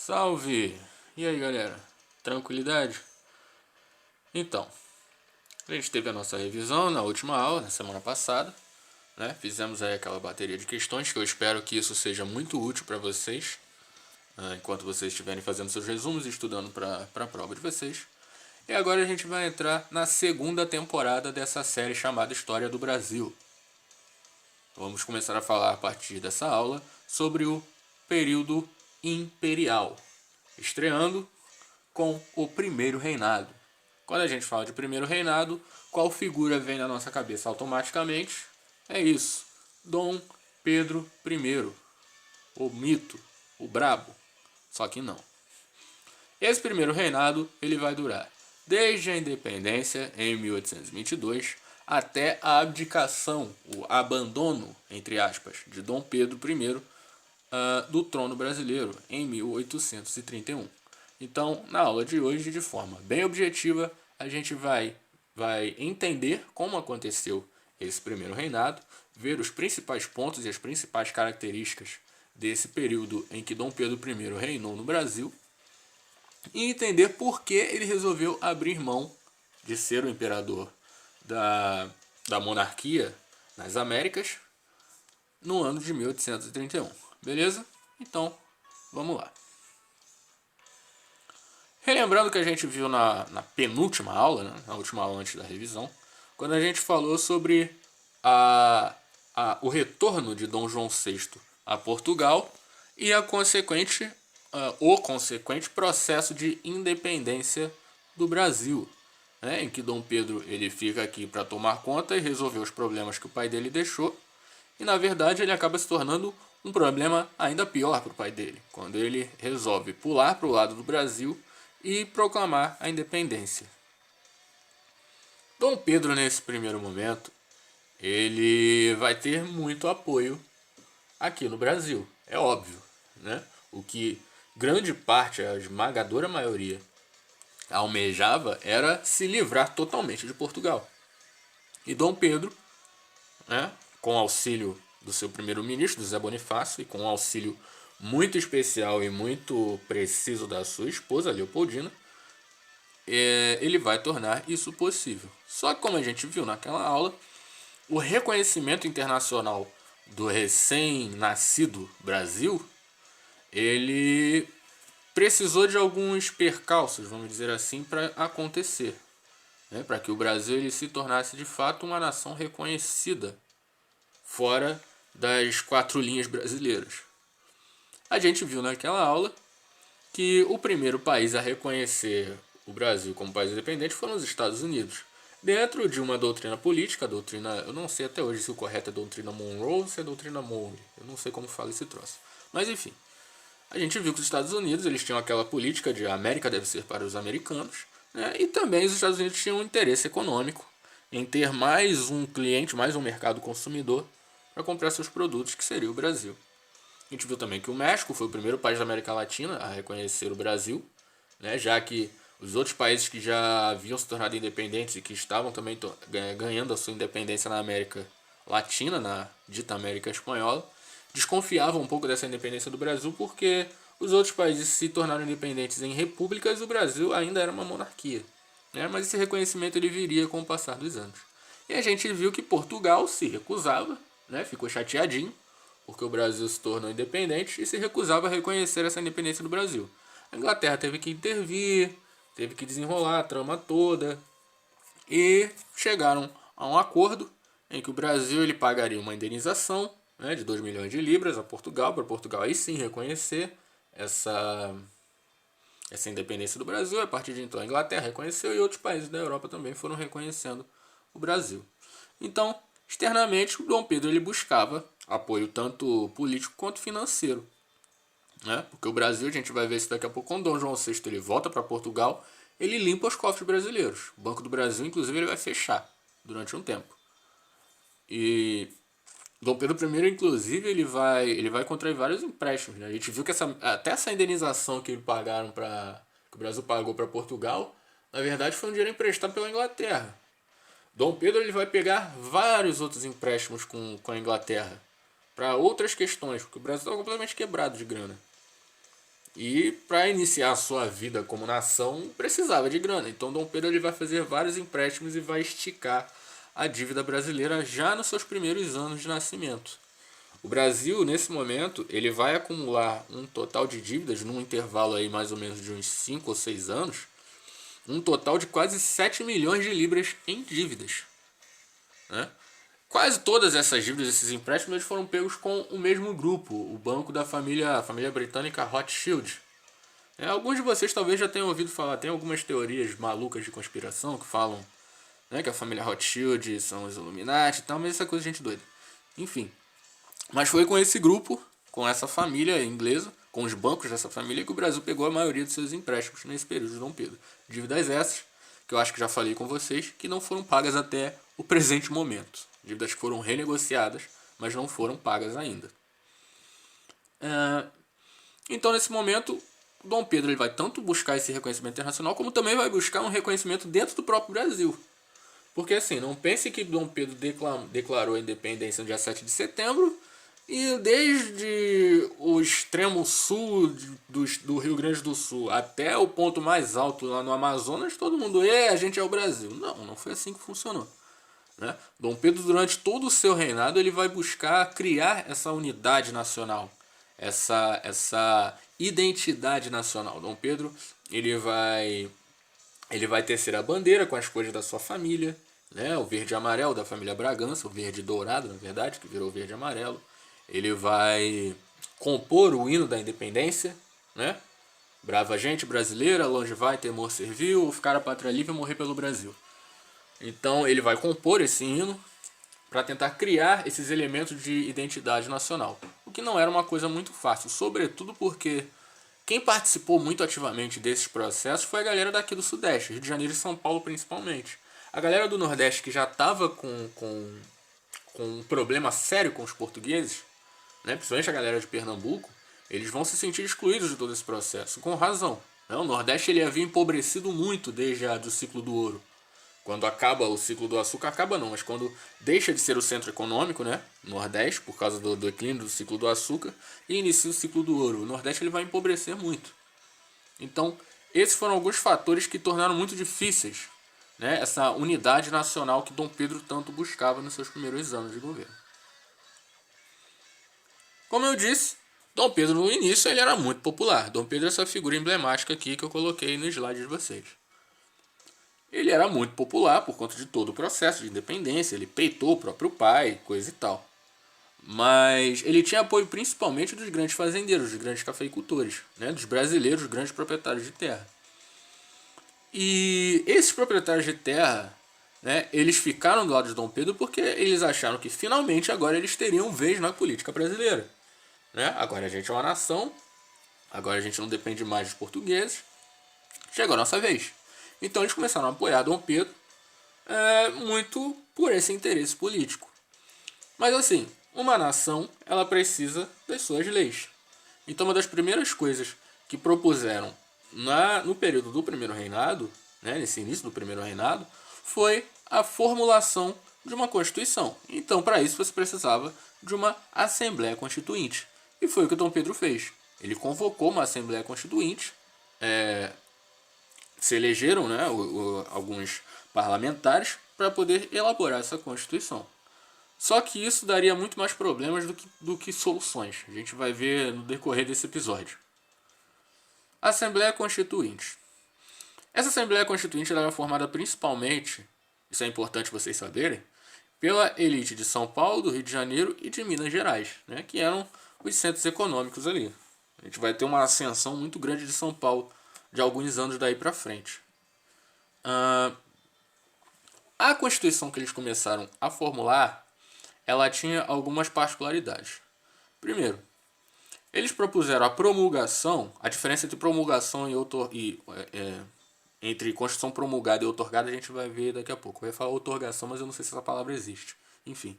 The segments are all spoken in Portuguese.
Salve! E aí, galera? Tranquilidade? Então, a gente teve a nossa revisão na última aula, na semana passada, né? Fizemos aí aquela bateria de questões que eu espero que isso seja muito útil para vocês, enquanto vocês estiverem fazendo seus resumos e estudando para a prova de vocês. E agora a gente vai entrar na segunda temporada dessa série chamada História do Brasil. Vamos começar a falar a partir dessa aula sobre o período imperial, estreando com o primeiro reinado. Quando a gente fala de primeiro reinado, qual figura vem na nossa cabeça automaticamente? É isso, Dom Pedro I, o mito, o brabo, só que não. Esse primeiro reinado ele vai durar desde a independência em 1822 até a abdicação, o abandono, entre aspas, de Dom Pedro I do trono brasileiro em 1831. Então, na aula de hoje, de forma bem objetiva, a gente vai entender como aconteceu esse primeiro reinado, ver os principais pontos e as principais características desse período em que Dom Pedro I reinou no Brasil e entender por que ele resolveu abrir mão de ser o imperador da monarquia nas Américas no ano de 1831. Beleza? Então, vamos lá. Relembrando o que a gente viu na penúltima aula, né, na última aula antes da revisão, quando a gente falou sobre o retorno de Dom João VI a Portugal e o consequente processo de independência do Brasil, né, em que Dom Pedro ele fica aqui para tomar conta e resolver os problemas que o pai dele deixou, e na verdade ele acaba se tornando um problema ainda pior para o pai dele, quando ele resolve pular para o lado do Brasil e proclamar a independência. Dom Pedro, nesse primeiro momento, ele vai ter muito apoio aqui no Brasil, é óbvio, né? O que grande parte, a esmagadora maioria, almejava era se livrar totalmente de Portugal. E Dom Pedro, né, com auxílio do seu primeiro-ministro, José Bonifácio, e com um auxílio muito especial e muito preciso da sua esposa, Leopoldina, ele vai tornar isso possível. Só que, como a gente viu naquela aula, o reconhecimento internacional do recém-nascido Brasil, ele precisou de alguns percalços, vamos dizer assim, para acontecer, né? Para que o Brasil ele se tornasse de fato uma nação reconhecida fora das quatro linhas brasileiras. A gente viu naquela aula que o primeiro país a reconhecer o Brasil como país independente foram os Estados Unidos, dentro de uma doutrina política, eu não sei até hoje se o correto é doutrina Monroe ou se é doutrina Monroe, eu não sei como fala esse troço, mas enfim, a gente viu que os Estados Unidos eles tinham aquela política de a América deve ser para os americanos, né? E também os Estados Unidos tinham um interesse econômico em ter mais um cliente, mais um mercado consumidor para comprar seus produtos, que seria o Brasil. A gente viu também que o México foi o primeiro país da América Latina a reconhecer o Brasil, né, já que os outros países que já haviam se tornado independentes e que estavam também ganhando a sua independência na América Latina, na dita América Espanhola, desconfiavam um pouco dessa independência do Brasil porque os outros países se tornaram independentes em repúblicas e o Brasil ainda era uma monarquia, né, mas esse reconhecimento ele viria com o passar dos anos. E a gente viu que Portugal se recusava, né, ficou chateadinho, porque o Brasil se tornou independente e se recusava a reconhecer essa independência do Brasil. A Inglaterra teve que intervir, teve que desenrolar a trama toda e chegaram a um acordo em que o Brasil ele pagaria uma indenização, né, de 2 milhões de libras a Portugal, para Portugal aí sim reconhecer essa independência do Brasil. A partir de então a Inglaterra reconheceu e outros países da Europa também foram reconhecendo o Brasil. Então, externamente, o Dom Pedro ele buscava apoio tanto político quanto financeiro, né? Porque o Brasil, a gente vai ver isso daqui a pouco, quando Dom João VI ele volta para Portugal, ele limpa os cofres brasileiros. O Banco do Brasil, inclusive, ele vai fechar durante um tempo. E Dom Pedro I, inclusive, ele vai contrair vários empréstimos, né? A gente viu que até essa indenização que que o Brasil pagou para Portugal, na verdade foi um dinheiro emprestado pela Inglaterra. Dom Pedro ele vai pegar vários outros empréstimos com a Inglaterra para outras questões, porque o Brasil estava completamente quebrado de grana. E para iniciar a sua vida como nação, precisava de grana. Então Dom Pedro ele vai fazer vários empréstimos e vai esticar a dívida brasileira já nos seus primeiros anos de nascimento. O Brasil, nesse momento, ele vai acumular um total de dívidas, num intervalo aí mais ou menos de uns 5 ou 6 anos, um total de quase 7 milhões de libras em dívidas. Né? Quase todas essas dívidas, esses empréstimos, eles foram pegos com o mesmo grupo, o banco da família britânica Rothschild. Alguns de vocês talvez já tenham ouvido falar, tem algumas teorias malucas de conspiração que falam, né, que a família Rothschild são os Illuminati e tal, mas essa coisa de gente doida. Enfim, mas foi com esse grupo, com essa família inglesa, com os bancos dessa família, que o Brasil pegou a maioria dos seus empréstimos nesse período de Dom Pedro. Dívidas essas, que eu acho que já falei com vocês, que não foram pagas até o presente momento. Dívidas que foram renegociadas, mas não foram pagas ainda. Então, nesse momento, Dom Pedro ele vai tanto buscar esse reconhecimento internacional, como também vai buscar um reconhecimento dentro do próprio Brasil. Porque assim, não pense que Dom Pedro declarou a independência no dia 7 de setembro, e desde o extremo sul do Rio Grande do Sul até o ponto mais alto lá no Amazonas, todo mundo, a gente é o Brasil. Não foi assim que funcionou. Né? Dom Pedro, durante todo o seu reinado, ele vai buscar criar essa unidade nacional, essa identidade nacional. Dom Pedro ele vai tecer a bandeira com as cores da sua família, né? O verde e amarelo da família Bragança, o verde dourado, na verdade, que virou verde e amarelo. Ele vai compor o hino da independência, né? Brava gente brasileira, longe vai, temor servil, ficar a pátria livre e morrer pelo Brasil. Então ele vai compor esse hino para tentar criar esses elementos de identidade nacional. O que não era uma coisa muito fácil, sobretudo porque quem participou muito ativamente desses processos foi a galera daqui do Sudeste, Rio de Janeiro e São Paulo principalmente. A galera do Nordeste, que já estava com um problema sério com os portugueses, né, principalmente a galera de Pernambuco, eles vão se sentir excluídos de todo esse processo, com razão. Né? O Nordeste ele havia empobrecido muito desde o ciclo do ouro. Quando acaba o ciclo do açúcar, acaba não, mas quando deixa de ser o centro econômico, né, Nordeste, por causa do declínio do ciclo do açúcar, e inicia o ciclo do ouro. O Nordeste ele vai empobrecer muito. Então, esses foram alguns fatores que tornaram muito difíceis, né, essa unidade nacional que Dom Pedro tanto buscava nos seus primeiros anos de governo. Como eu disse, Dom Pedro no início ele era muito popular. Dom Pedro é essa figura emblemática aqui que eu coloquei no slide de vocês. Ele era muito popular por conta de todo o processo de independência, ele peitou o próprio pai, coisa e tal. Mas ele tinha apoio principalmente dos grandes fazendeiros, dos grandes cafeicultores, né, dos brasileiros, grandes proprietários de terra. E esses proprietários de terra, né, eles ficaram do lado de Dom Pedro porque eles acharam que finalmente agora eles teriam vez na política brasileira. Né? Agora a gente é uma nação, agora a gente não depende mais dos portugueses, chegou a nossa vez. Então eles começaram a apoiar Dom Pedro muito por esse interesse político. Mas assim, uma nação ela precisa das suas leis. Então uma das primeiras coisas que propuseram no período do primeiro reinado, né, nesse início do primeiro reinado, foi a formulação de uma Constituição. Então para isso você precisava de uma Assembleia Constituinte. E foi o que Dom Pedro fez. Ele convocou uma Assembleia Constituinte, se elegeram, né, alguns parlamentares para poder elaborar essa Constituição. Só que isso daria muito mais problemas do que soluções. A gente vai ver no decorrer desse episódio. Assembleia Constituinte. Essa Assembleia Constituinte era formada principalmente, isso é importante vocês saberem, pela elite de São Paulo, do Rio de Janeiro e de Minas Gerais, né, que eram os centros econômicos ali. A gente vai ter uma ascensão muito grande de São Paulo de alguns anos daí para frente. A Constituição que eles começaram a formular, ela tinha algumas particularidades. Primeiro, eles propuseram a promulgação, a diferença entre promulgação entre Constituição promulgada e outorgada a gente vai ver daqui a pouco. Eu ia falar outorgação, mas eu não sei se essa palavra existe. Enfim.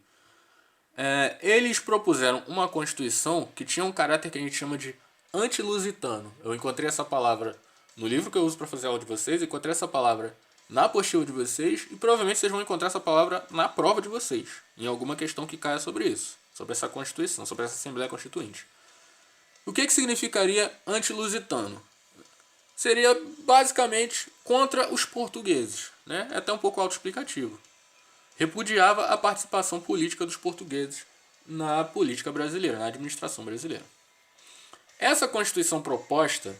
Eles propuseram uma Constituição que tinha um caráter que a gente chama de antilusitano. Eu encontrei essa palavra no livro que eu uso para fazer a aula de vocês, encontrei essa palavra na apostila de vocês e provavelmente vocês vão encontrar essa palavra na prova de vocês, em alguma questão que caia sobre isso, sobre essa Constituição, sobre essa Assembleia Constituinte. O que significaria anti-lusitano? Seria basicamente contra os portugueses, né? É até um pouco autoexplicativo. Repudiava a participação política dos portugueses na política brasileira, na administração brasileira. Essa Constituição proposta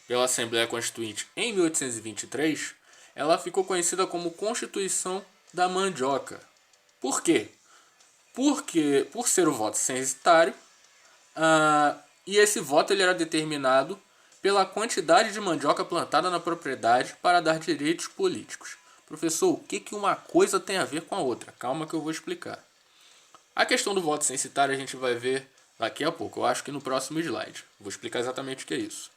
pela Assembleia Constituinte em 1823, ela ficou conhecida como Constituição da Mandioca. Por quê? Porque, por ser o voto censitário, e esse voto ele era determinado pela quantidade de mandioca plantada na propriedade para dar direitos políticos. Professor, o que uma coisa tem a ver com a outra? Calma que eu vou explicar. A questão do voto censitário a gente vai ver daqui a pouco, eu acho que no próximo slide. Vou explicar exatamente o que é isso.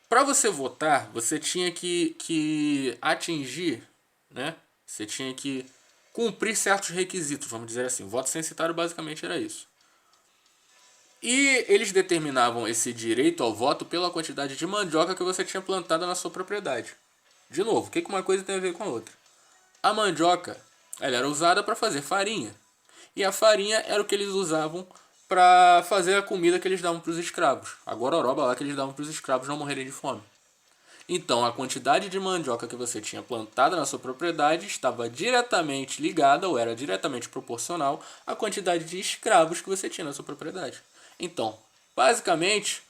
Para você votar, você tinha que atingir, né? Você tinha que cumprir certos requisitos, vamos dizer assim. O voto censitário basicamente era isso. E eles determinavam esse direito ao voto pela quantidade de mandioca que você tinha plantada na sua propriedade. De novo, o que uma coisa tem a ver com a outra? A mandioca, ela era usada para fazer farinha. E a farinha era o que eles usavam para fazer a comida que eles davam para os escravos. A gororoba lá que eles davam para os escravos não morrerem de fome. Então, a quantidade de mandioca que você tinha plantada na sua propriedade estava diretamente ligada, ou era diretamente proporcional, à quantidade de escravos que você tinha na sua propriedade. Então, basicamente,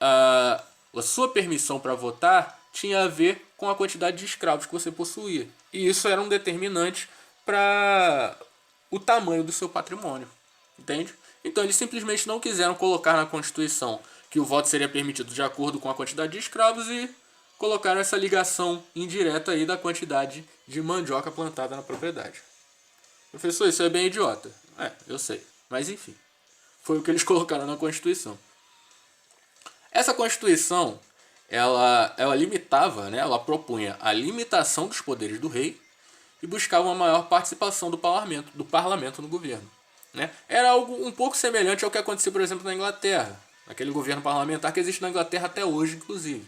a sua permissão para votar tinha a ver com a quantidade de escravos que você possuía. E isso era um determinante para o tamanho do seu patrimônio. Entende? Então, eles simplesmente não quiseram colocar na Constituição que o voto seria permitido de acordo com a quantidade de escravos e colocaram essa ligação indireta aí da quantidade de mandioca plantada na propriedade. Professor, isso é bem idiota. Eu sei. Mas enfim, foi o que eles colocaram na Constituição. Essa Constituição, ela limitava, né, ela propunha a limitação dos poderes do rei e buscava uma maior participação do parlamento no governo. Né? Era algo um pouco semelhante ao que acontecia, por exemplo, na Inglaterra. Aquele governo parlamentar que existe na Inglaterra até hoje, inclusive.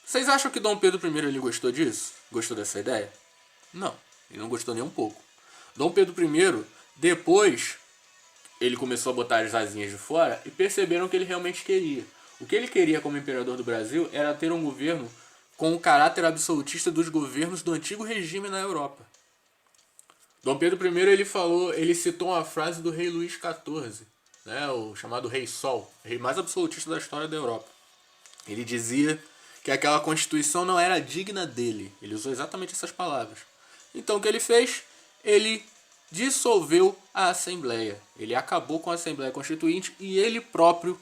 Vocês acham que Dom Pedro I ele gostou disso? Gostou dessa ideia? Não, ele não gostou nem um pouco. Dom Pedro I, depois, ele começou a botar as asinhas de fora e perceberam o que ele realmente queria. O que ele queria como imperador do Brasil era ter um governo com o caráter absolutista dos governos do antigo regime na Europa. Dom Pedro I ele citou uma frase do rei Luís XIV, né, o chamado Rei Sol, rei mais absolutista da história da Europa. Ele dizia que aquela Constituição não era digna dele. Ele usou exatamente essas palavras. Então o que ele fez? Ele dissolveu a Assembleia. Ele acabou com a Assembleia Constituinte e ele próprio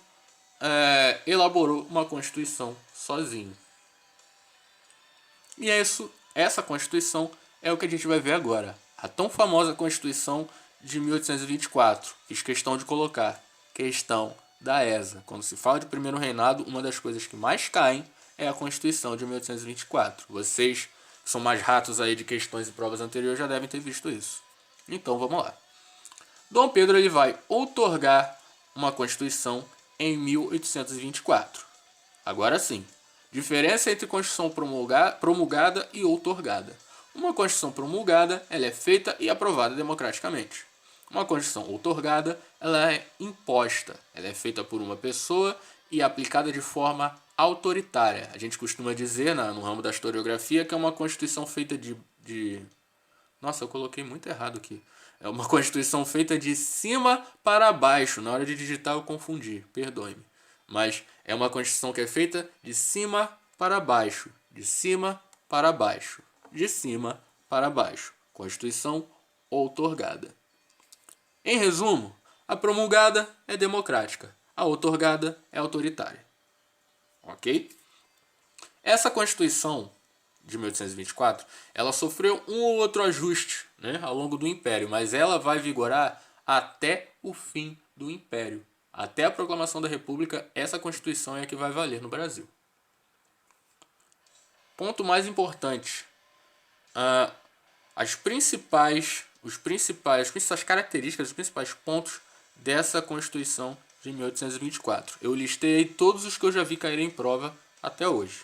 elaborou uma Constituição sozinho. E essa Constituição é o que a gente vai ver agora. A tão famosa Constituição de 1824. Fiz questão de colocar. Questão da ESA. Quando se fala de primeiro reinado, uma das coisas que mais caem é a Constituição de 1824. Vocês que são mais ratos aí de questões e provas anteriores já devem ter visto isso. Então vamos lá. Dom Pedro ele vai outorgar uma Constituição em 1824. Agora sim, diferença entre Constituição promulgada e outorgada. Uma Constituição promulgada ela é feita e aprovada democraticamente. Uma Constituição outorgada ela é imposta. Ela é feita por uma pessoa e aplicada de forma autoritária. A gente costuma dizer no ramo da historiografia que é uma Constituição feita de... Nossa, eu coloquei muito errado aqui. É uma Constituição feita de cima para baixo. Na hora de digitar eu confundi, perdoe-me. Mas é uma Constituição que é feita de cima para baixo. De cima para baixo. De cima para baixo. Constituição outorgada. Em resumo, a promulgada é democrática. A outorgada é autoritária. Ok? Essa Constituição de 1824, ela sofreu um ou outro ajuste, né, ao longo do Império, mas ela vai vigorar até o fim do Império. Até a proclamação da República, essa Constituição é a que vai valer no Brasil. Ponto mais importante. As principais características, os principais pontos dessa Constituição de 1824. Eu listei todos os que eu já vi cair em prova até hoje.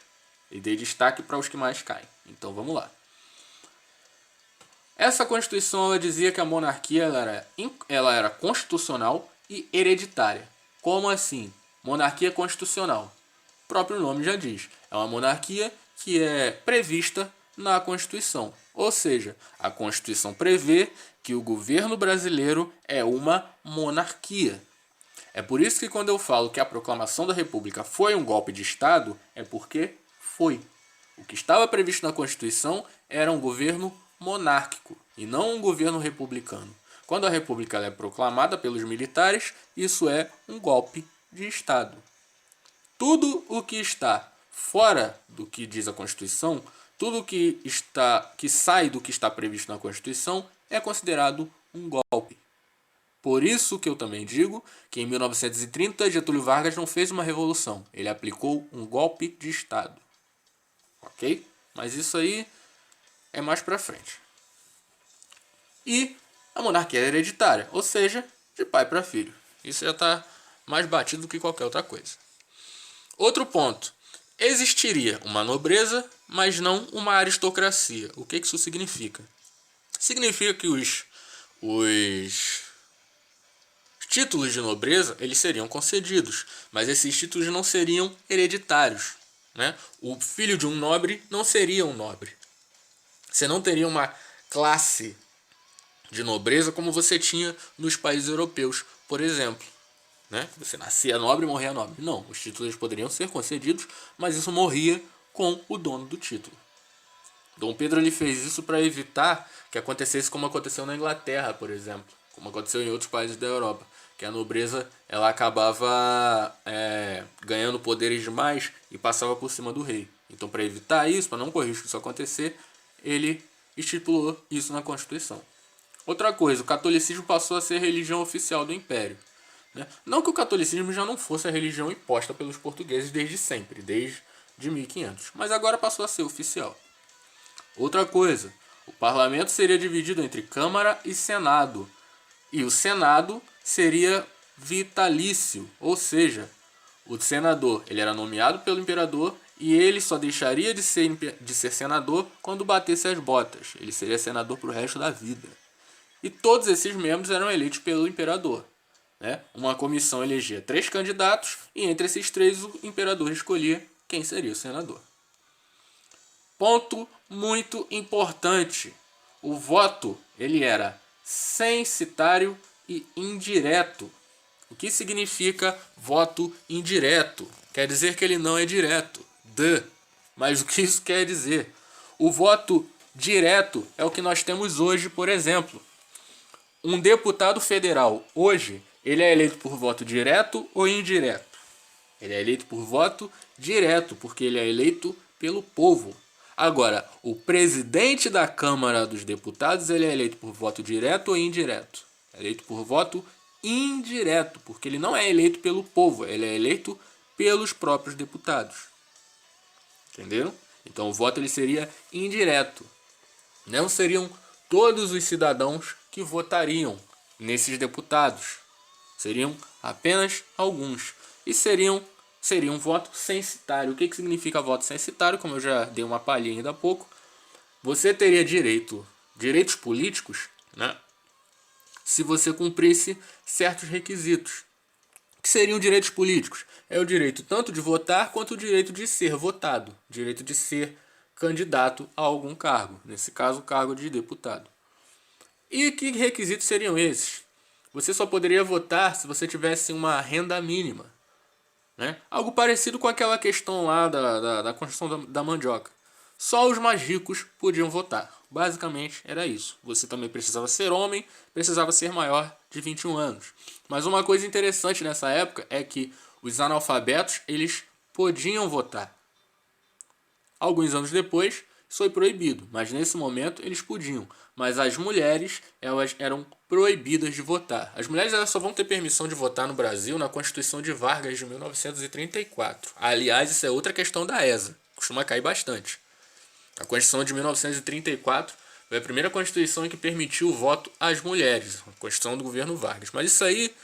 E dei destaque para os que mais caem. Então vamos lá. Essa Constituição ela dizia que a monarquia ela era constitucional e hereditária. Como assim? Monarquia constitucional. O próprio nome já diz. É uma monarquia que é prevista na Constituição. Ou seja, a Constituição prevê que o governo brasileiro é uma monarquia. É por isso que quando eu falo que a proclamação da República foi um golpe de Estado, é porque foi. O que estava previsto na Constituição era um governo monárquico e não um governo republicano. Quando a República é proclamada pelos militares, isso é um golpe de Estado. Tudo o que está fora do que diz a Constituição, tudo que sai do que está previsto na Constituição é considerado um golpe. Por isso que eu também digo que em 1930 Getúlio Vargas não fez uma revolução, ele aplicou um golpe de Estado. Ok? Mas isso aí é mais pra frente. E a monarquia é hereditária, ou seja, de pai para filho. Isso já está mais batido do que qualquer outra coisa. Outro ponto. Existiria uma nobreza, mas não uma aristocracia. O que isso significa? Significa que os títulos de nobreza eles seriam concedidos, mas esses títulos não seriam hereditários. Né? O filho de um nobre não seria um nobre. Você não teria uma classe de nobreza como você tinha nos países europeus, por exemplo. Né? Você nascia nobre e morria nobre. Não, os títulos poderiam ser concedidos, mas isso morria com o dono do título. Dom Pedro ele fez isso para evitar que acontecesse como aconteceu na Inglaterra, por exemplo, como aconteceu em outros países da Europa, que a nobreza ela acabava ganhando poderes demais e passava por cima do rei. Então, para evitar isso, para não correr risco disso acontecer, ele estipulou isso na Constituição. Outra coisa, o catolicismo passou a ser a religião oficial do Império. Né? Não que o catolicismo já não fosse a religião imposta pelos portugueses desde sempre, desde 1500, mas agora passou a ser oficial. Outra coisa, o parlamento seria dividido entre Câmara e Senado, e o Senado seria vitalício, ou seja, o senador ele era nomeado pelo imperador e ele só deixaria de ser senador quando batesse as botas. Ele seria senador para o resto da vida. E todos esses membros eram eleitos pelo imperador. Né? Uma comissão elegia 3 candidatos e entre esses 3 o imperador escolhia quem seria o senador. Ponto muito importante. O voto ele era censitário e indireto. O que significa voto indireto? Quer dizer que ele não é direto. Mas o que isso quer dizer? O voto direto é o que nós temos hoje, por exemplo. Um deputado federal, hoje, ele é eleito por voto direto ou indireto? Ele é eleito por voto direto, porque ele é eleito pelo povo. Agora, o presidente da Câmara dos Deputados, ele é eleito por voto direto ou indireto? É eleito por voto indireto, porque ele não é eleito pelo povo, ele é eleito pelos próprios deputados. Entenderam? Então o voto ele seria indireto. Não seriam todos os cidadãos que votariam nesses deputados. Seriam apenas alguns. E seria um voto censitário. O que significa voto censitário? Como eu já dei uma palhinha ainda há pouco. Você teria direitos políticos, né? Se você cumprisse certos requisitos. O que seriam direitos políticos? É o direito tanto de votar quanto o direito de ser votado. Direito de ser candidato a algum cargo. Nesse caso, o cargo de deputado. E que requisitos seriam esses? Você só poderia votar se você tivesse uma renda mínima. Né? Algo parecido com aquela questão lá da construção da mandioca. Só os mais ricos podiam votar. Basicamente era isso. Você também precisava ser homem, precisava ser maior de 21 anos. Mas uma coisa interessante nessa época é que os analfabetos eles podiam votar. Alguns anos depois, isso foi proibido, mas nesse momento eles podiam. Mas as mulheres elas eram proibidas de votar. As mulheres elas só vão ter permissão de votar no Brasil na Constituição de Vargas de 1934. Aliás, isso é outra questão da ESA. Costuma cair bastante. A Constituição de 1934 foi a primeira Constituição em que permitiu o voto às mulheres. A Constituição do governo Vargas. Mas isso aí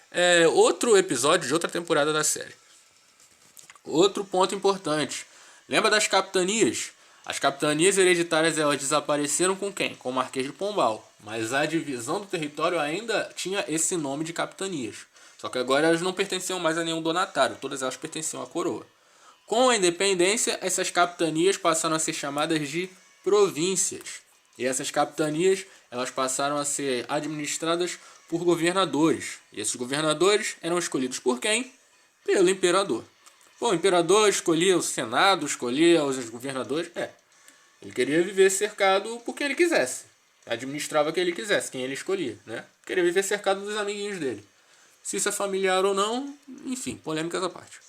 é outro episódio de outra temporada da série. Outro ponto importante. Lembra das capitanias? As capitanias hereditárias elas desapareceram com quem? Com o Marquês de Pombal. Mas a divisão do território ainda tinha esse nome de capitanias. Só que agora elas não pertenciam mais a nenhum donatário, todas elas pertenciam à coroa. Com a independência, essas capitanias passaram a ser chamadas de províncias. E essas capitanias, elas passaram a ser administradas por governadores. E esses governadores eram escolhidos por quem? Pelo imperador. Bom, o imperador escolhia o senado, escolhia os governadores. Ele queria viver cercado por quem ele quisesse. Administrava quem ele quisesse, quem ele escolhia, né? Queria viver cercado dos amiguinhos dele. Se isso é familiar ou não, enfim, polêmicas à parte.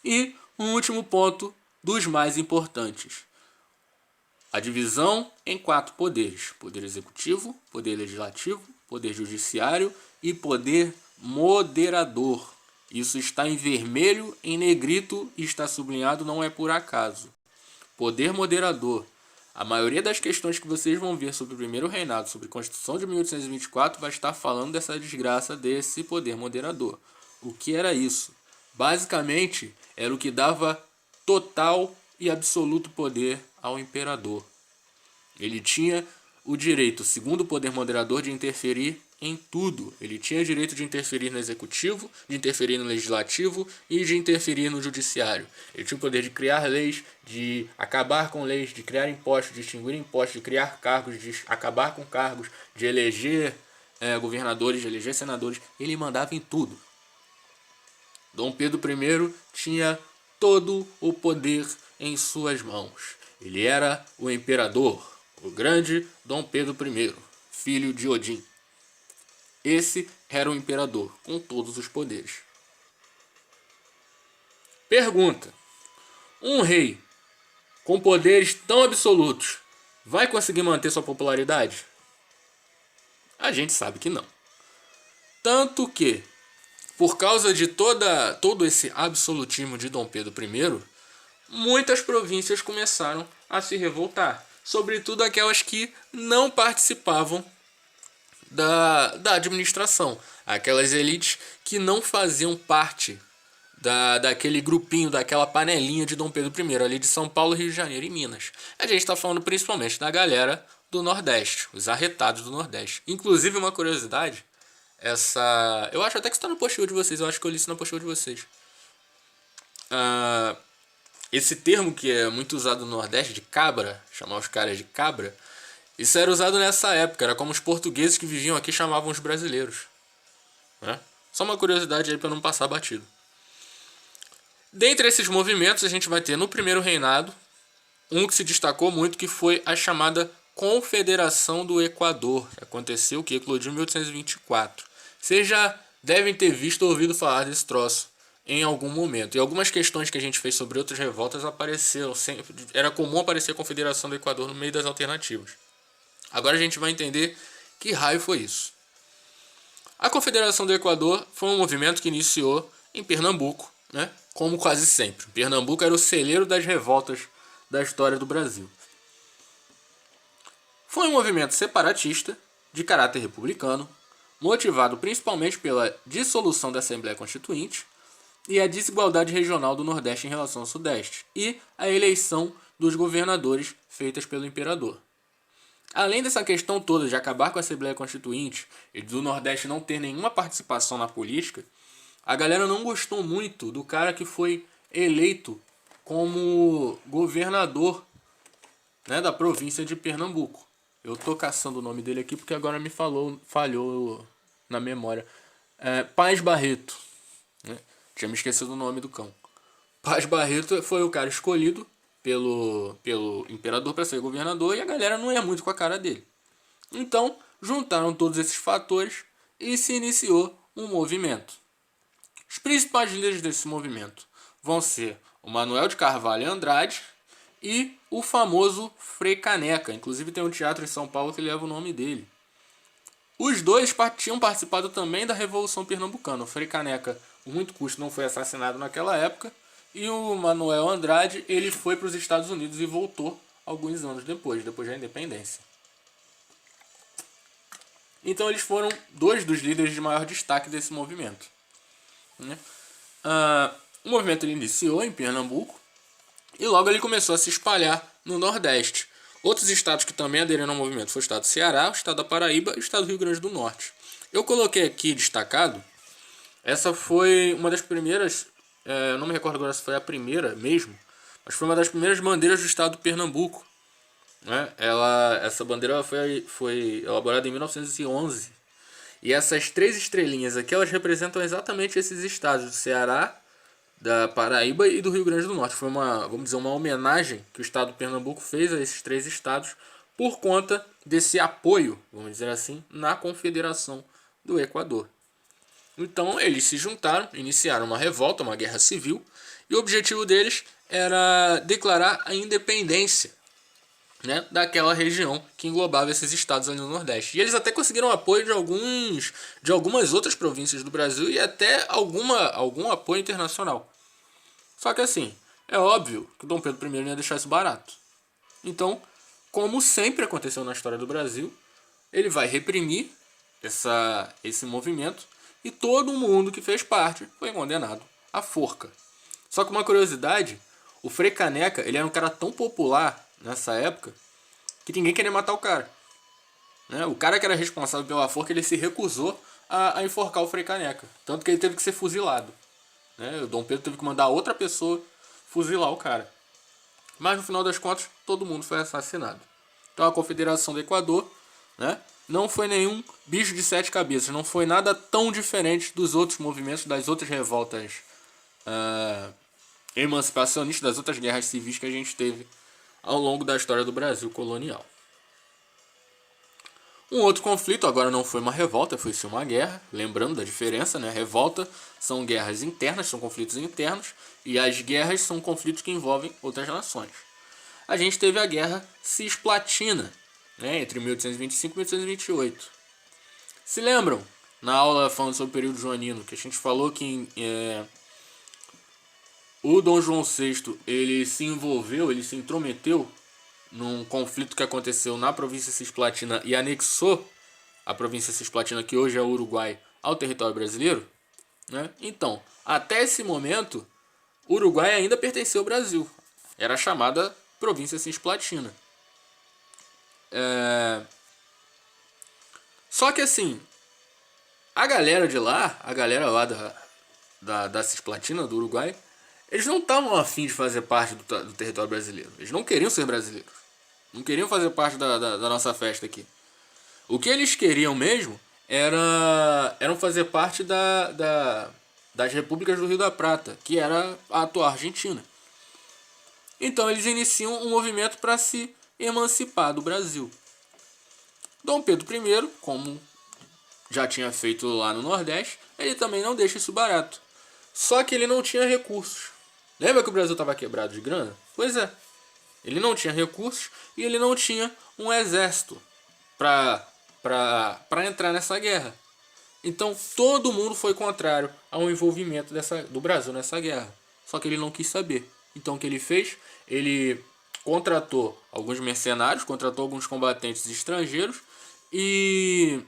E um último ponto dos mais importantes. A divisão em 4 poderes. Poder executivo, poder legislativo, poder judiciário e poder moderador. Isso está em vermelho, em negrito e está sublinhado, não é por acaso. Poder moderador. A maioria das questões que vocês vão ver sobre o primeiro reinado, sobre a Constituição de 1824, vai estar falando dessa desgraça desse poder moderador. O que era isso? Basicamente, era o que dava total e absoluto poder ao imperador. Ele tinha o direito, segundo o poder moderador, de interferir em tudo. Ele tinha direito de interferir no executivo, de interferir no legislativo e de interferir no judiciário. Ele tinha o poder de criar leis, de acabar com leis, de criar impostos, de extinguir impostos, de criar cargos, de acabar com cargos, de eleger governadores, de eleger senadores. Ele mandava em tudo. Dom Pedro I tinha todo o poder em suas mãos. Ele era o imperador, o grande Dom Pedro I, filho de Odin. Esse era o imperador, com todos os poderes. Pergunta: um rei com poderes tão absolutos vai conseguir manter sua popularidade? A gente sabe que não. Tanto que, por causa de todo esse absolutismo de Dom Pedro I, muitas províncias começaram a se revoltar. Sobretudo aquelas que não participavam da administração. Aquelas elites que não faziam parte daquele grupinho, daquela panelinha de Dom Pedro I, ali de São Paulo, Rio de Janeiro e Minas. A gente está falando principalmente da galera do Nordeste, os arretados do Nordeste. Inclusive, uma curiosidade, eu acho até que está no post de vocês, eu acho que eu li isso no post de vocês. Esse termo que é muito usado no Nordeste, de cabra, chamar os caras de cabra, isso era usado nessa época, era como os portugueses que viviam aqui chamavam os brasileiros. Né? Só uma curiosidade aí para não passar batido. Dentre esses movimentos, a gente vai ter no primeiro reinado um que se destacou muito, que foi a chamada Confederação do Equador, que aconteceu, que eclodiu em 1824. Vocês já devem ter visto ou ouvido falar desse troço em algum momento. E algumas questões que a gente fez sobre outras revoltas apareceram sempre. Era comum aparecer a Confederação do Equador no meio das alternativas. Agora a gente vai entender que raio foi isso. A Confederação do Equador foi um movimento que iniciou em Pernambuco, né? Como quase sempre. Pernambuco era o celeiro das revoltas da história do Brasil. Foi um movimento separatista, de caráter republicano, motivado principalmente pela dissolução da Assembleia Constituinte e a desigualdade regional do Nordeste em relação ao Sudeste, e a eleição dos governadores feitas pelo imperador. Além dessa questão toda de acabar com a Assembleia Constituinte e do Nordeste não ter nenhuma participação na política, a galera não gostou muito do cara que foi eleito como governador, né, da província de Pernambuco. Eu tô caçando o nome dele aqui porque agora me falhou na memória. Paz Barreto. Né? Tinha me esquecido o nome do cão. Paz Barreto foi o cara escolhido pelo imperador para ser governador e a galera não ia muito com a cara dele. Então, juntaram todos esses fatores e se iniciou um movimento. Os principais líderes desse movimento vão ser o Manuel de Carvalho Andrade e o famoso Frei Caneca. Inclusive tem um teatro em São Paulo que leva o nome dele. Os dois tinham participado também da Revolução Pernambucana. O Frei Caneca, por muito custo, não foi assassinado naquela época. E o Manuel Andrade, ele foi para os Estados Unidos e voltou alguns anos depois da independência. Então eles foram dois dos líderes de maior destaque desse movimento. O movimento ele iniciou em Pernambuco e logo ele começou a se espalhar no Nordeste. Outros estados que também aderiram ao movimento foi o estado do Ceará, o estado da Paraíba e o estado do Rio Grande do Norte. Eu coloquei aqui destacado Essa foi uma das primeiras, eu não me recordo agora se foi a primeira mesmo, mas foi uma das primeiras bandeiras do estado do Pernambuco, né? Essa bandeira foi elaborada em 1911. E essas três estrelinhas aqui, elas representam exatamente esses estados do Ceará, da Paraíba e do Rio Grande do Norte. Foi uma, vamos dizer, uma homenagem que o estado do Pernambuco fez a esses três estados por conta desse apoio, vamos dizer assim, na Confederação do Equador. Então eles se juntaram, iniciaram uma revolta, uma guerra civil, e o objetivo deles era declarar a independência, né, daquela região que englobava esses estados ali no Nordeste. E eles até conseguiram apoio de algumas outras províncias do Brasil e até algum apoio internacional. Só que assim, é óbvio que Dom Pedro I não ia deixar isso barato. Então, como sempre aconteceu na história do Brasil, ele vai reprimir esse movimento e todo mundo que fez parte foi condenado à forca. Só que uma curiosidade, o Frei Caneca, ele era um cara tão popular nessa época que ninguém queria matar o cara. Né? O cara que era responsável pela forca, ele se recusou a enforcar o Frei Caneca. Tanto que ele teve que ser fuzilado. Né? O Dom Pedro teve que mandar outra pessoa fuzilar o cara. Mas no final das contas, todo mundo foi assassinado. Então a Confederação do Equador, né, não foi nenhum bicho de sete cabeças. Não foi nada tão diferente dos outros movimentos, das outras revoltas emancipacionistas, das outras guerras civis que a gente teve ao longo da história do Brasil colonial. Um outro conflito, agora não foi uma revolta, foi sim uma guerra, lembrando da diferença, né? Revolta são guerras internas, são conflitos internos, e as guerras são conflitos que envolvem outras nações. A gente teve a Guerra Cisplatina, né? Entre 1825 e 1828. Se lembram, na aula falando sobre o período joanino, que a gente falou que o Dom João VI, ele se envolveu, ele se intrometeu num conflito que aconteceu na província Cisplatina e anexou a província Cisplatina, que hoje é o Uruguai, ao território brasileiro, né? Então, até esse momento, o Uruguai ainda pertencia ao Brasil. Era chamada província Cisplatina. Só que assim, a galera de lá, a galera lá da Cisplatina, do Uruguai, eles não estavam afim de fazer parte do território brasileiro. Eles não queriam ser brasileiros. Não queriam fazer parte da nossa festa aqui. O que eles queriam mesmo eram fazer parte das repúblicas do Rio da Prata, que era a atual Argentina. Então eles iniciam um movimento para se emancipar do Brasil. Dom Pedro I, como já tinha feito lá no Nordeste, ele também não deixa isso barato. Só que ele não tinha recursos. Lembra que o Brasil estava quebrado de grana? Pois é. Ele não tinha recursos e ele não tinha um exército para entrar nessa guerra. Então todo mundo foi contrário ao envolvimento do Brasil nessa guerra. Só que ele não quis saber. Então o que ele fez? Ele contratou alguns mercenários, contratou alguns combatentes estrangeiros e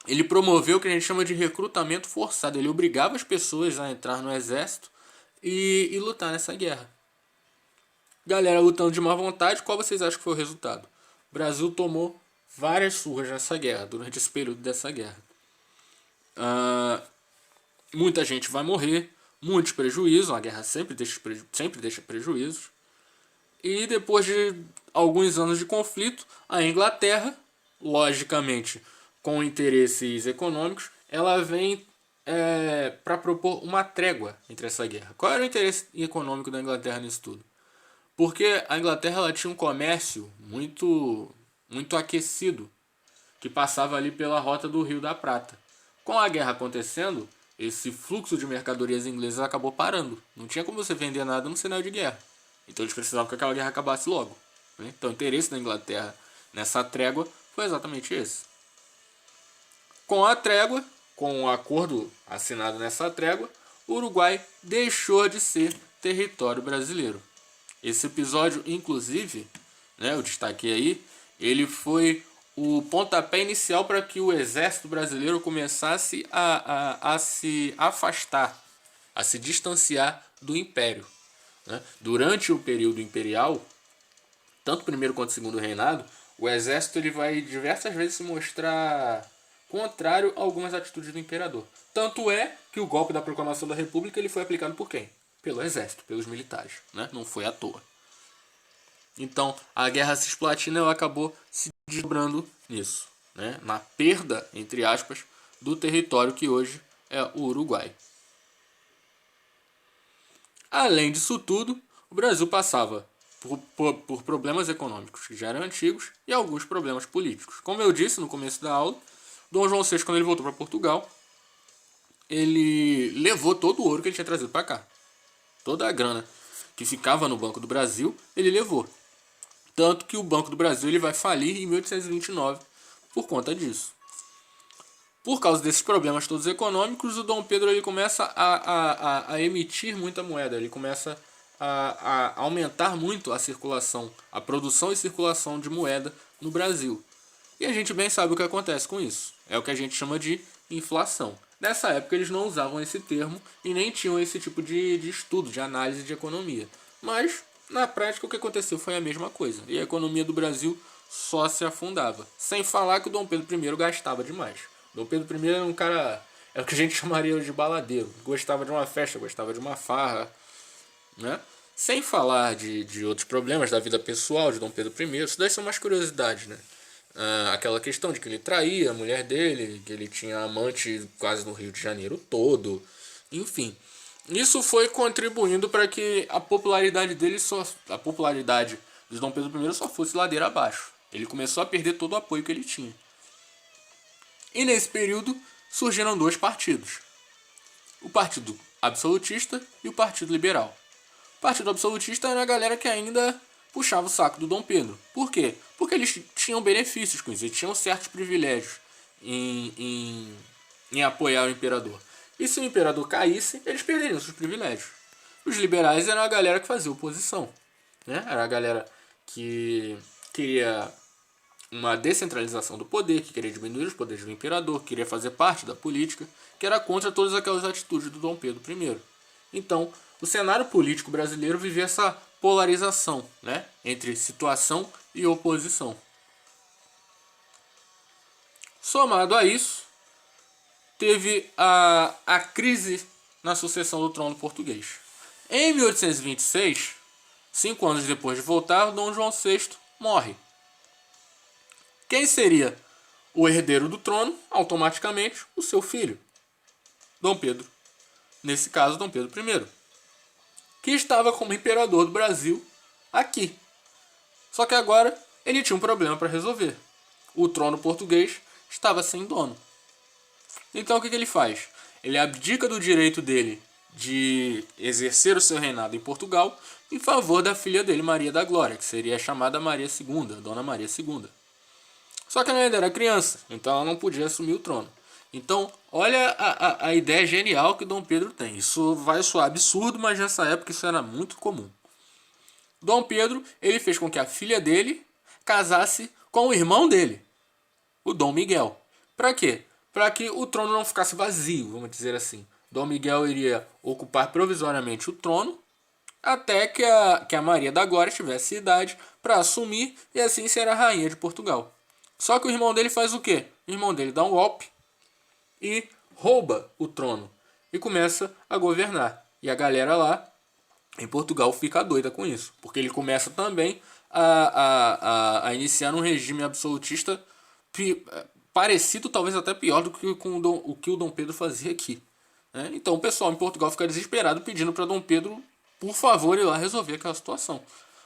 ele promoveu o que a gente chama de recrutamento forçado. Ele obrigava as pessoas a entrar no exército e lutar nessa guerra. Galera lutando de má vontade, qual vocês acham que foi o resultado? O Brasil tomou várias surras nessa guerra, durante esse período dessa guerra. Muita gente vai morrer, muitos prejuízos, a guerra sempre deixa prejuízos. E depois de alguns anos de conflito, a Inglaterra, logicamente com interesses econômicos, ela vem para propor uma trégua entre essa guerra. Qual era o interesse econômico da Inglaterra nisso tudo? Porque a Inglaterra ela tinha um comércio muito aquecido, que passava ali pela rota do Rio da Prata. Com a guerra acontecendo, esse fluxo de mercadorias inglesas acabou parando. Não tinha como você vender nada no cenário de guerra. Então eles precisavam que aquela guerra acabasse logo. Né? Então o interesse da Inglaterra nessa trégua foi exatamente esse. Com a trégua, com o acordo assinado nessa trégua, o Uruguai deixou de ser território brasileiro. Esse episódio, inclusive, né, eu destaquei aí, ele foi o pontapé inicial para que o exército brasileiro começasse a se afastar, a se distanciar do império. Né? Durante o período imperial, tanto o primeiro quanto o segundo reinado, o exército ele vai diversas vezes se mostrar contrário a algumas atitudes do imperador. Tanto é que o golpe da proclamação da República ele foi aplicado por quem? Pelo exército, pelos militares, né? Não foi à toa. Então, a Guerra Cisplatina ela acabou se desdobrando nisso, né? Na perda, entre aspas, do território que hoje é o Uruguai. Além disso tudo, o Brasil passava por problemas econômicos que já eram antigos e alguns problemas políticos. Como eu disse no começo da aula, Dom João VI, quando ele voltou para Portugal, ele levou todo o ouro que ele tinha trazido para cá. Toda a grana que ficava no Banco do Brasil, ele levou. Tanto que o Banco do Brasil ele vai falir em 1829 por conta disso. Por causa desses problemas todos econômicos, o Dom Pedro ele começa a emitir muita moeda. Ele começa a aumentar muito a circulação, a produção e circulação de moeda no Brasil. E a gente bem sabe o que acontece com isso. É o que a gente chama de inflação. Nessa época eles não usavam esse termo e nem tinham esse tipo de estudo, de análise de economia. Mas, na prática, o que aconteceu foi a mesma coisa. E a economia do Brasil só se afundava. Sem falar que o Dom Pedro I gastava demais. Dom Pedro I era um cara, é o que a gente chamaria de baladeiro. Gostava de uma festa, gostava de uma farra, né? Sem falar de outros problemas da vida pessoal de Dom Pedro I. Isso daí são umas curiosidades, né? Aquela questão de que ele traía a mulher dele, que ele tinha amante quase no Rio de Janeiro todo. Enfim, isso foi contribuindo para que a popularidade dele a popularidade de Dom Pedro I só fosse ladeira abaixo. Ele começou a perder todo o apoio que ele tinha. E nesse período surgiram dois partidos. O Partido Absolutista e o Partido Liberal. O Partido Absolutista era a galera que ainda puxava o saco do Dom Pedro. Por quê? Porque eles tinham benefícios com isso, eles tinham certos privilégios em apoiar o imperador. E se o imperador caísse, eles perderiam seus privilégios. Os liberais eram a galera que fazia oposição, né? Era a galera que queria uma descentralização do poder, que queria diminuir os poderes do imperador, que queria fazer parte da política, que era contra todas aquelas atitudes do Dom Pedro I. Então, o cenário político brasileiro vivia essa polarização, né, entre situação e oposição. Somado a isso, teve a crise na sucessão do trono português. Em 1826, 5 anos depois de voltar, Dom João VI morre. Quem seria o herdeiro do trono? Automaticamente, o seu filho, Dom Pedro. Nesse caso, Dom Pedro I, que estava como imperador do Brasil aqui. Só que agora ele tinha um problema para resolver. O trono português estava sem dono. Então o que ele faz? Ele abdica do direito dele de exercer o seu reinado em Portugal em favor da filha dele, Maria da Glória, que seria chamada Maria II, Dona Maria II. Só que ela ainda era criança, então ela não podia assumir o trono. Então, olha a ideia genial que Dom Pedro tem. Isso vai soar absurdo, mas nessa época isso era muito comum. Dom Pedro, ele fez com que a filha dele casasse com o irmão dele, o Dom Miguel. Para quê? Para que o trono não ficasse vazio, vamos dizer assim. Dom Miguel iria ocupar provisoriamente o trono até que a Maria da Glória tivesse idade para assumir e assim ser a rainha de Portugal. Só que o irmão dele faz o quê? O irmão dele dá um golpe e rouba o trono e começa a governar. E a galera lá em Portugal fica doida com isso, porque ele começa também a iniciar um regime absolutista parecido, talvez até pior do que o que o Dom Pedro fazia aqui. Né? Então o pessoal em Portugal fica desesperado pedindo para Dom Pedro, por favor, ir lá resolver aquela situação.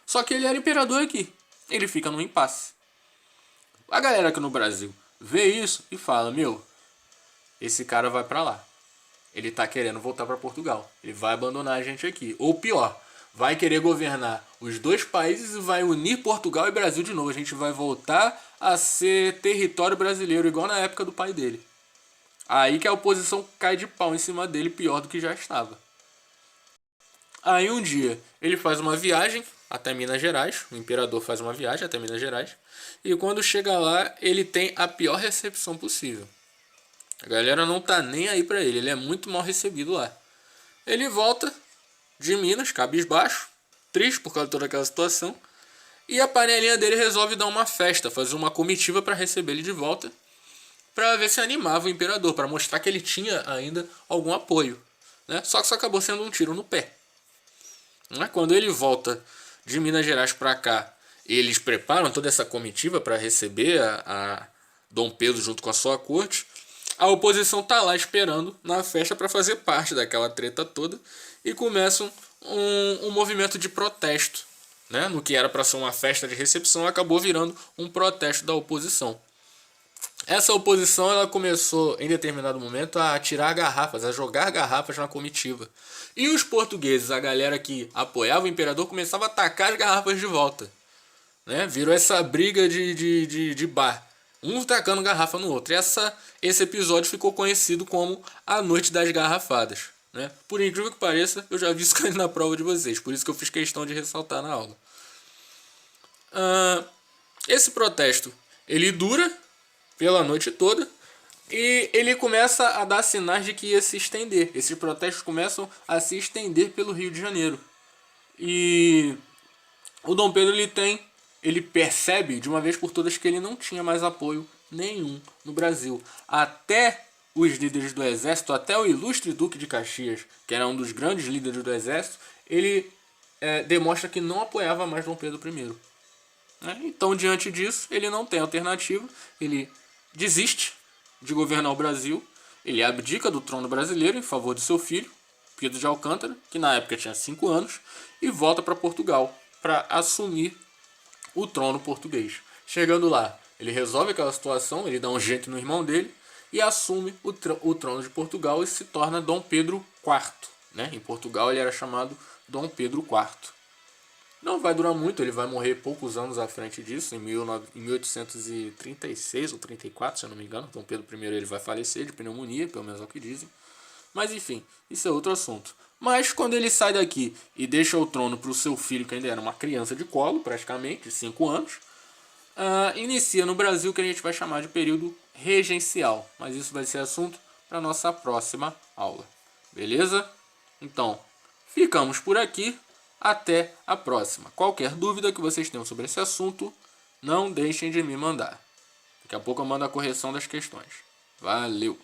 Só que ele era imperador aqui, ele fica num impasse. A galera aqui no Brasil vê isso e fala, meu, esse cara vai pra lá. Ele tá querendo voltar pra Portugal. Ele vai abandonar a gente aqui. Ou pior, vai querer governar os dois países e vai unir Portugal e Brasil de novo. A gente vai voltar a ser território brasileiro, igual na época do pai dele. Aí que a oposição cai de pau em cima dele, pior do que já estava. Aí um dia ele faz uma viagem até Minas Gerais. O imperador faz uma viagem até Minas Gerais. E quando chega lá, ele tem a pior recepção possível. A galera não tá nem aí pra ele. Ele é muito mal recebido lá. Ele volta de Minas, cabisbaixo, triste por causa de toda aquela situação. E a panelinha dele resolve dar uma festa, fazer uma comitiva para receber ele de volta. para ver se animava o imperador, para mostrar que ele tinha ainda algum apoio, né? Só que isso acabou sendo um tiro no pé. Quando ele volta de Minas Gerais para cá, eles preparam toda essa comitiva para receber a Dom Pedro junto com a sua corte. A oposição tá lá esperando na festa para fazer parte daquela treta toda e começam um movimento de protesto, né? No que era para ser uma festa de recepção, acabou virando um protesto da oposição. Essa oposição ela começou em determinado momento a tirar garrafas, a jogar garrafas na comitiva. E os portugueses, a galera que apoiava o imperador, começava a atacar as garrafas de volta, né? Virou essa briga de bar, um tacando garrafa no outro. Esse episódio ficou conhecido como a Noite das Garrafadas, né? Por incrível que pareça, eu já vi isso caindo na prova de vocês, por isso que eu fiz questão de ressaltar na aula. Esse protesto, ele dura pela noite toda e ele começa a dar sinais de que ia se estender. Esses protestos começam a se estender pelo Rio de Janeiro. E o Dom Pedro ele percebe de uma vez por todas que ele não tinha mais apoio nenhum no Brasil. Até os líderes do exército, até o ilustre Duque de Caxias, que era um dos grandes líderes do exército, ele demonstra que não apoiava mais Dom Pedro I. Então, diante disso, ele não tem alternativa, ele desiste de governar o Brasil, ele abdica do trono brasileiro em favor de seu filho, Pedro de Alcântara, que na época tinha 5 anos, e volta para Portugal para assumir o trono português. Chegando lá, ele resolve aquela situação, ele dá um jeito no irmão dele e assume o trono de Portugal e se torna Dom Pedro IV. Em Portugal ele era chamado Dom Pedro IV. Não vai durar muito, ele vai morrer poucos anos à frente disso, em 1836 ou 34, se eu não me engano. Dom Pedro I ele vai falecer de pneumonia, pelo menos é o que dizem. Mas enfim, isso é outro assunto. Mas quando ele sai daqui e deixa o trono para o seu filho, que ainda era uma criança de colo, praticamente, de 5 anos, inicia no Brasil o que a gente vai chamar de período regencial. Mas isso vai ser assunto para a nossa próxima aula. Beleza? Então, ficamos por aqui. Até a próxima. Qualquer dúvida que vocês tenham sobre esse assunto, não deixem de me mandar. Daqui a pouco eu mando a correção das questões. Valeu!